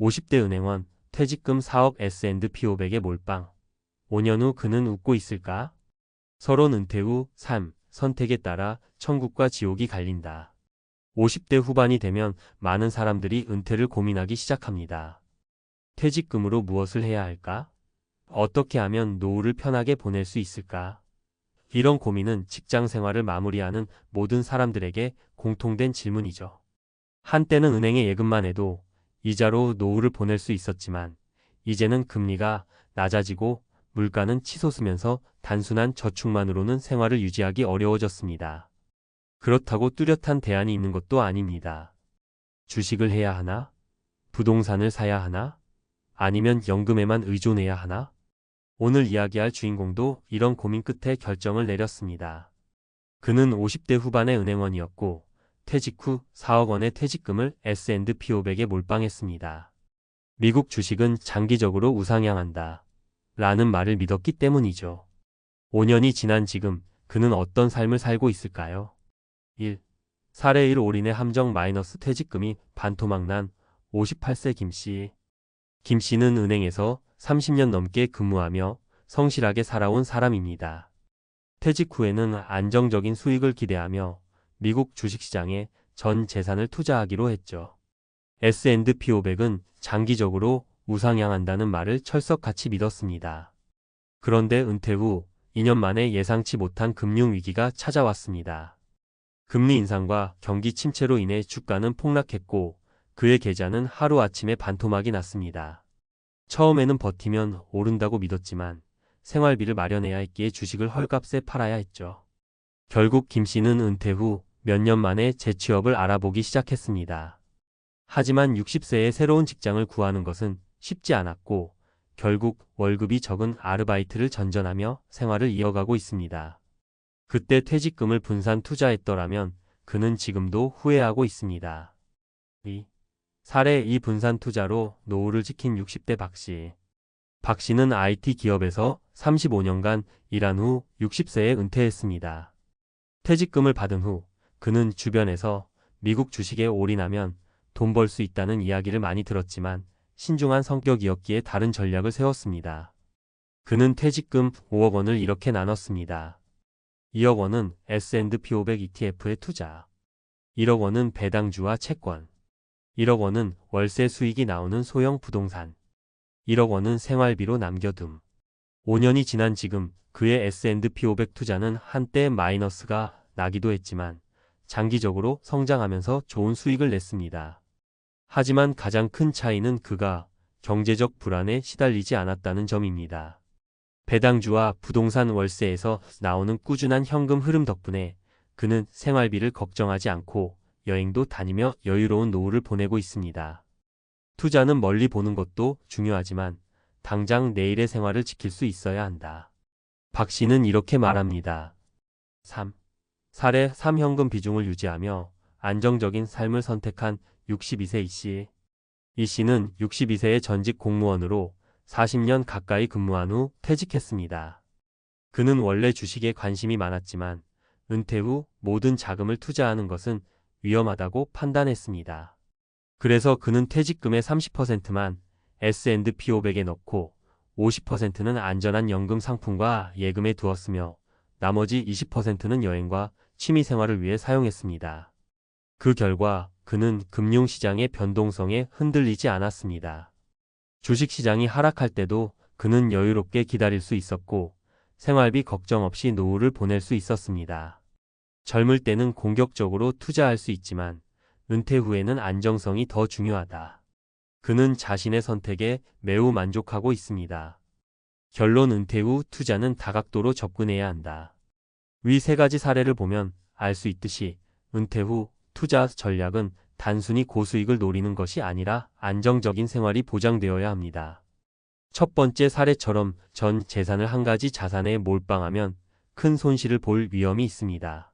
50대 은행원, 퇴직금 4억 S&P 500에 몰빵. 5년 후 그는 웃고 있을까? 서론 은퇴 후 삶, 선택에 따라 천국과 지옥이 갈린다. 50대 후반이 되면 많은 사람들이 은퇴를 고민하기 시작합니다. 퇴직금으로 무엇을 해야 할까? 어떻게 하면 노후를 편하게 보낼 수 있을까? 이런 고민은 직장 생활을 마무리하는 모든 사람들에게 공통된 질문이죠. 한때는 은행에 예금만 해도 이자로 노후를 보낼 수 있었지만 이제는 금리가 낮아지고 물가는 치솟으면서 단순한 저축만으로는 생활을 유지하기 어려워졌습니다. 그렇다고 뚜렷한 대안이 있는 것도 아닙니다. 주식을 해야 하나? 부동산을 사야 하나? 아니면 연금에만 의존해야 하나? 오늘 이야기할 주인공도 이런 고민 끝에 결정을 내렸습니다. 그는 50대 후반의 은행원이었고 퇴직 후 4억 원의 퇴직금을 S&P 500에 몰빵했습니다. 미국 주식은 장기적으로 우상향한다. 라는 말을 믿었기 때문이죠. 5년이 지난 지금 그는 어떤 삶을 살고 있을까요? 1. 사례 1 올인의 함정 마이너스 퇴직금이 반토막 난 58세 김씨. 김씨는 은행에서 30년 넘게 근무하며 성실하게 살아온 사람입니다. 퇴직 후에는 안정적인 수익을 기대하며 미국 주식시장에 전 재산을 투자하기로 했죠. S&P 500은 장기적으로 우상향한다는 말을 철석같이 믿었습니다. 그런데 은퇴 후 2년 만에 예상치 못한 금융위기가 찾아왔습니다. 금리 인상과 경기 침체로 인해 주가는 폭락했고 그의 계좌는 하루아침에 반토막이 났습니다. 처음에는 버티면 오른다고 믿었지만 생활비를 마련해야 했기에 주식을 헐값에 팔아야 했죠. 결국 김 씨는 은퇴 후 몇 년 만에 재취업을 알아보기 시작했습니다. 하지만 60세에 새로운 직장을 구하는 것은 쉽지 않았고 결국 월급이 적은 아르바이트를 전전하며 생활을 이어가고 있습니다. 그때 퇴직금을 분산 투자했더라면 그는 지금도 후회하고 있습니다. 2. 사례 2 분산 투자로 노후를 지킨 60대 박 씨. 박 씨는 IT 기업에서 35년간 일한 후 60세에 은퇴했습니다. 퇴직금을 받은 후 그는 주변에서 미국 주식에 올인하면 돈 벌 수 있다는 이야기를 많이 들었지만 신중한 성격이었기에 다른 전략을 세웠습니다. 그는 퇴직금 5억 원을 이렇게 나눴습니다. 2억 원은 S&P 500 ETF에 투자, 1억 원은 배당주와 채권, 1억 원은 월세 수익이 나오는 소형 부동산, 1억 원은 생활비로 남겨둠. 5년이 지난 지금 그의 S&P 500 투자는 한때 마이너스가 나기도 했지만 장기적으로 성장하면서 좋은 수익을 냈습니다. 하지만 가장 큰 차이는 그가 경제적 불안에 시달리지 않았다는 점입니다. 배당주와 부동산 월세에서 나오는 꾸준한 현금 흐름 덕분에 그는 생활비를 걱정하지 않고 여행도 다니며 여유로운 노후를 보내고 있습니다. 투자는 멀리 보는 것도 중요하지만 당장 내일의 생활을 지킬 수 있어야 한다. 박 씨는 이렇게 말합니다. 3. 사례 3 현금 비중을 유지하며 안정적인 삶을 선택한 62세 이 씨. 이 씨는 62세의 전직 공무원으로 40년 가까이 근무한 후 퇴직했습니다. 그는 원래 주식에 관심이 많았지만 은퇴 후 모든 자금을 투자하는 것은 위험하다고 판단했습니다. 그래서 그는 퇴직금의 30%만 S&P 500에 넣고 50%는 안전한 연금 상품과 예금에 두었으며 나머지 20%는 여행과 취미 생활을 위해 사용했습니다. 그 결과 그는 금융시장의 변동성에 흔들리지 않았습니다. 주식시장이 하락할 때도 그는 여유롭게 기다릴 수 있었고 생활비 걱정 없이 노후를 보낼 수 있었습니다. 젊을 때는 공격적으로 투자할 수 있지만 은퇴 후에는 안정성이 더 중요하다. 그는 자신의 선택에 매우 만족하고 있습니다. 결론 은퇴 후 투자는 다각도로 접근해야 한다. 위 세 가지 사례를 보면 알 수 있듯이 은퇴 후 투자 전략은 단순히 고수익을 노리는 것이 아니라 안정적인 생활이 보장되어야 합니다. 첫 번째 사례처럼 전 재산을 한 가지 자산에 몰빵하면 큰 손실을 볼 위험이 있습니다.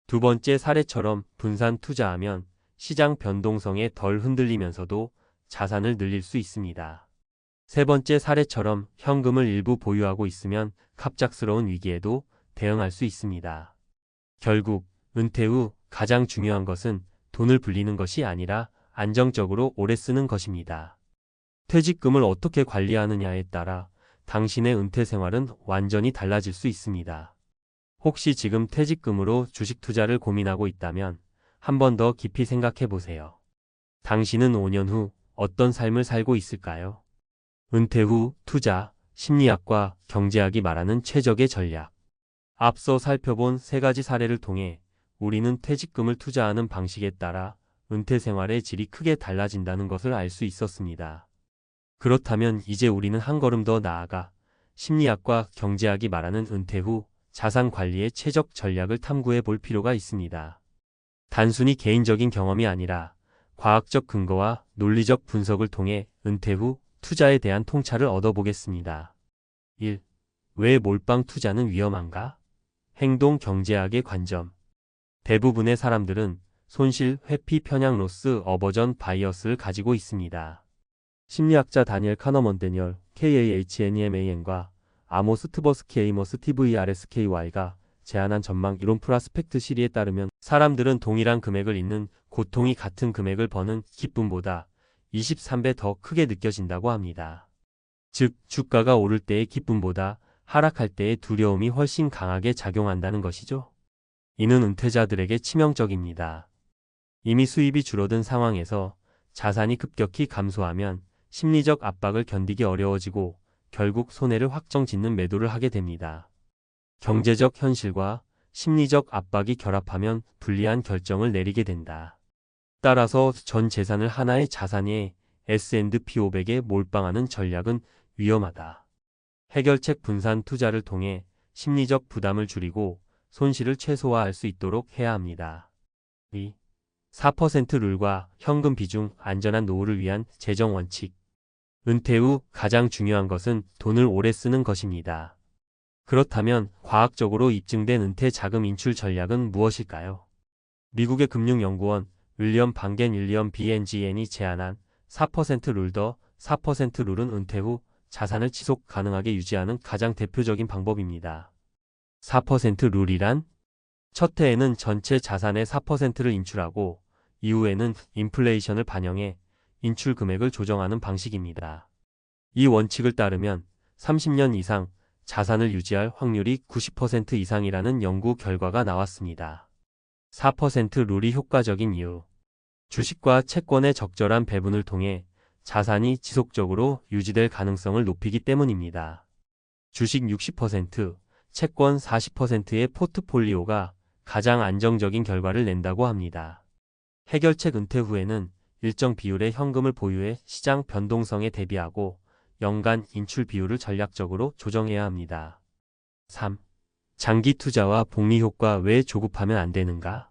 두 번째 사례처럼 분산 투자하면 시장 변동성에 덜 흔들리면서도 자산을 늘릴 수 있습니다. 세 번째 사례처럼 현금을 일부 보유하고 있으면 갑작스러운 위기에도 대응할 수 있습니다. 결국 은퇴 후 가장 중요한 것은 돈을 불리는 것이 아니라 안정적으로 오래 쓰는 것입니다. 퇴직금을 어떻게 관리하느냐에 따라 당신의 은퇴 생활은 완전히 달라질 수 있습니다. 혹시 지금 퇴직금으로 주식 투자를 고민하고 있다면 한 번 더 깊이 생각해 보세요. 당신은 5년 후 어떤 삶을 살고 있을까요? 은퇴 후 투자, 심리학과 경제학이 말하는 최적의 전략. 앞서 살펴본 세 가지 사례를 통해 우리는 퇴직금을 투자하는 방식에 따라 은퇴 생활의 질이 크게 달라진다는 것을 알 수 있었습니다. 그렇다면 이제 우리는 한 걸음 더 나아가 심리학과 경제학이 말하는 은퇴 후 자산 관리의 최적 전략을 탐구해 볼 필요가 있습니다. 단순히 개인적인 경험이 아니라 과학적 근거와 논리적 분석을 통해 은퇴 후 투자에 대한 통찰을 얻어보겠습니다. 1. 왜 몰빵 투자는 위험한가? 행동 경제학의 관점. 대부분의 사람들은 손실, 회피, 편향, 로스, 어버전 바이어스를 가지고 있습니다. 심리학자 다니엘 카너먼 데니얼 KAHNEMAN과 아모스 트버스키 에이머스 TVRSKY가 제안한 전망 이론 프라스펙트 시리에 따르면 사람들은 동일한 금액을 잃는 고통이 같은 금액을 버는 기쁨보다 23배 더 크게 느껴진다고 합니다. 즉, 주가가 오를 때의 기쁨보다 하락할 때의 두려움이 훨씬 강하게 작용한다는 것이죠. 이는 은퇴자들에게 치명적입니다. 이미 수입이 줄어든 상황에서 자산이 급격히 감소하면 심리적 압박을 견디기 어려워지고 결국 손해를 확정짓는 매도를 하게 됩니다. 경제적 현실과 심리적 압박이 결합하면 불리한 결정을 내리게 된다. 따라서 전 재산을 하나의 자산의 S&P 500에 몰빵하는 전략은 위험하다. 해결책 분산 투자를 통해 심리적 부담을 줄이고 손실을 최소화할 수 있도록 해야 합니다. 2. 4% 룰과 현금 비중, 안전한 노후를 위한 재정 원칙. 은퇴 후 가장 중요한 것은 돈을 오래 쓰는 것입니다. 그렇다면 과학적으로 입증된 은퇴 자금 인출 전략은 무엇일까요? 미국의 금융연구원 윌리엄 방겐 윌리엄 BNGN이 제안한 4% 룰. 더 4% 룰은 은퇴 후 자산을 지속 가능하게 유지하는 가장 대표적인 방법입니다. 4% 룰이란? 첫 해에는 전체 자산의 4%를 인출하고 이후에는 인플레이션을 반영해 인출 금액을 조정하는 방식입니다. 이 원칙을 따르면 30년 이상 자산을 유지할 확률이 90% 이상이라는 연구 결과가 나왔습니다. 4% 룰이 효과적인 이유. 주식과 채권의 적절한 배분을 통해 자산이 지속적으로 유지될 가능성을 높이기 때문입니다. 주식 60%, 채권 40%의 포트폴리오가 가장 안정적인 결과를 낸다고 합니다. 해결책 은퇴 후에는 일정 비율의 현금을 보유해 시장 변동성에 대비하고 연간 인출 비율을 전략적으로 조정해야 합니다. 3. 장기 투자와 복리 효과. 왜 조급하면 안 되는가?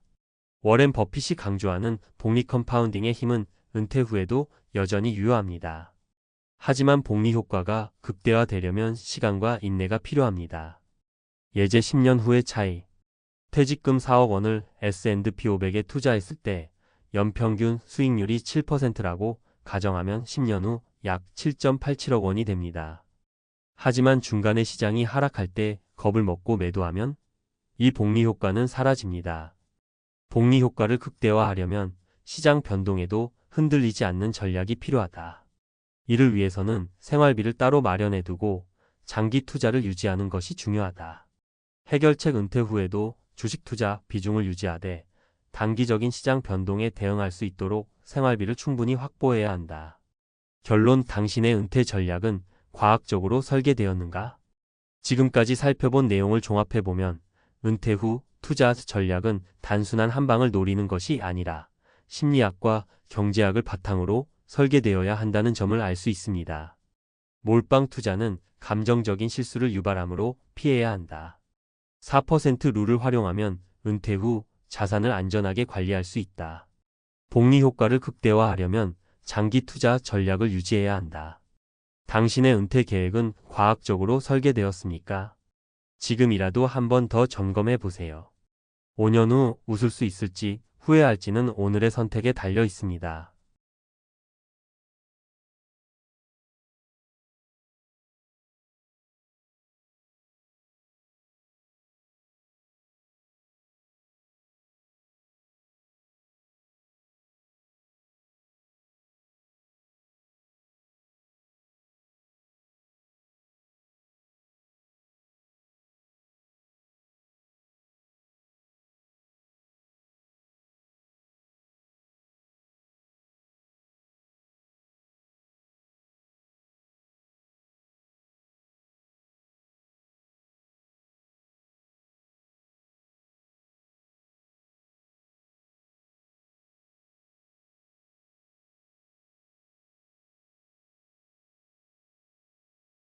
워렌 버핏이 강조하는 복리 컴파운딩의 힘은 은퇴 후에도 여전히 유효합니다. 하지만 복리 효과가 극대화되려면 시간과 인내가 필요합니다. 예제 10년 후의 차이. 퇴직금 4억 원을 S&P 500에 투자했을 때 연평균 수익률이 7%라고 가정하면 10년 후 약 7.87억 원이 됩니다. 하지만 중간에 시장이 하락할 때 겁을 먹고 매도하면 이 복리 효과는 사라집니다. 복리 효과를 극대화하려면 시장 변동에도 흔들리지 않는 전략이 필요하다. 이를 위해서는 생활비를 따로 마련해 두고 장기 투자를 유지하는 것이 중요하다. 해결책 은퇴 후에도 주식 투자 비중을 유지하되 단기적인 시장 변동에 대응할 수 있도록 생활비를 충분히 확보해야 한다. 결론. 당신의 은퇴 전략은 과학적으로 설계되었는가? 지금까지 살펴본 내용을 종합해보면 은퇴 후 투자 전략은 단순한 한 방을 노리는 것이 아니라 심리학과 경제학을 바탕으로 설계되어야 한다는 점을 알 수 있습니다. 몰빵 투자는 감정적인 실수를 유발하므로 피해야 한다. 4% 룰을 활용하면 은퇴 후 자산을 안전하게 관리할 수 있다. 복리 효과를 극대화하려면 장기 투자 전략을 유지해야 한다. 당신의 은퇴 계획은 과학적으로 설계되었습니까? 지금이라도 한 번 더 점검해 보세요. 5년 후 웃을 수 있을지 후회할지는 오늘의 선택에 달려 있습니다.